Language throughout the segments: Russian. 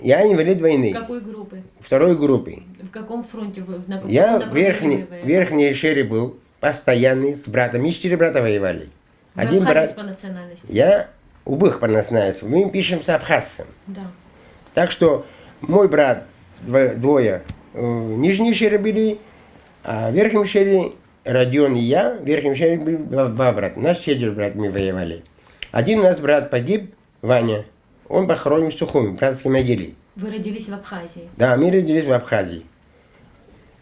Я инвалид войны. Какой группы? Второй группы. В каком фронте вы? На каком Я в направлении вы? верхней шере был, постоянный, с братом. И 4 брата воевали. Вы Один абхазец брат... по национальности? Я убых по национальности. Мы пишемся абхазцем. Да. Так что мой брат, двое, в нижней шере были, а в верхнем шере Родион и я, в верхнем шере были два брата. Нас 4 брат мы воевали. Один у нас брат погиб, Ваня. Он похоронен в Сухуми, в братской могиле. Вы родились в Абхазии? Да, мы родились в Абхазии.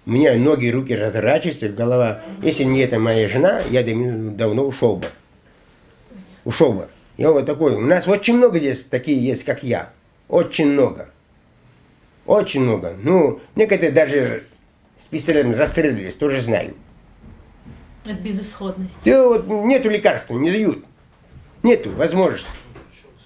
У меня ноги, руки разворачиваются, голова. Если не это моя жена, я давно ушел бы. Ушел бы. Я вот такой. У нас очень много здесь такие есть, как я. Очень много. Очень много. Ну, некоторые даже с пистолетом расстрелялись, тоже знаю. От безысходности. Да, вот нету лекарства, не дают. Нету возможности.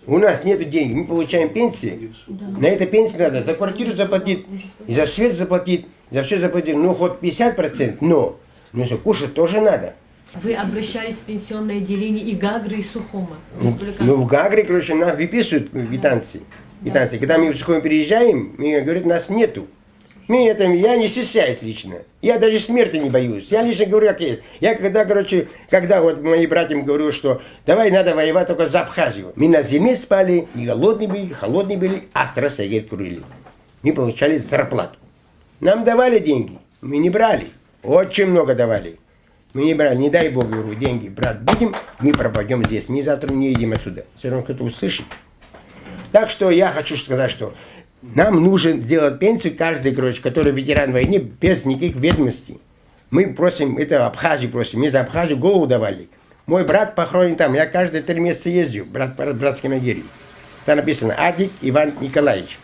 У нас нету денег, мы получаем пенсии. Да. На этой пенсии надо за квартиру заплатить, и за свет заплатить, за все заплатить. Ну, хоть 50%, но все, кушать тоже надо. Вы обращались в пенсионное отделение и Гагры, и Сухума? Ну, в Гагре, короче, нам выписывают квитанции. Да. Когда мы в Сухуми переезжаем, мне говорят, нас нету. Я не стесняюсь лично. Я даже смерти не боюсь. Я лично говорю, как есть. Я когда вот моим братьям говорю, что давай надо воевать только за Абхазию. Мы на зиме спали, и голодные были, холодные были, а сигарет курили. Мы получали зарплату. Нам давали деньги, мы не брали. Очень много давали. Мы не брали, не дай Бог, говорю, деньги брать будем, мы пропадем здесь. Мы завтра не едем отсюда. Все равно кто-то услышит. Так что я хочу сказать, что нам нужно сделать пенсию каждый, который ветеран войны, без никаких ведомостей. Мы просим, это Абхазию просим, мы за Абхазию голову давали. Мой брат похоронен там, я каждые 3 месяца ездил, братской могиле. Там написано Адик Иван Николаевич.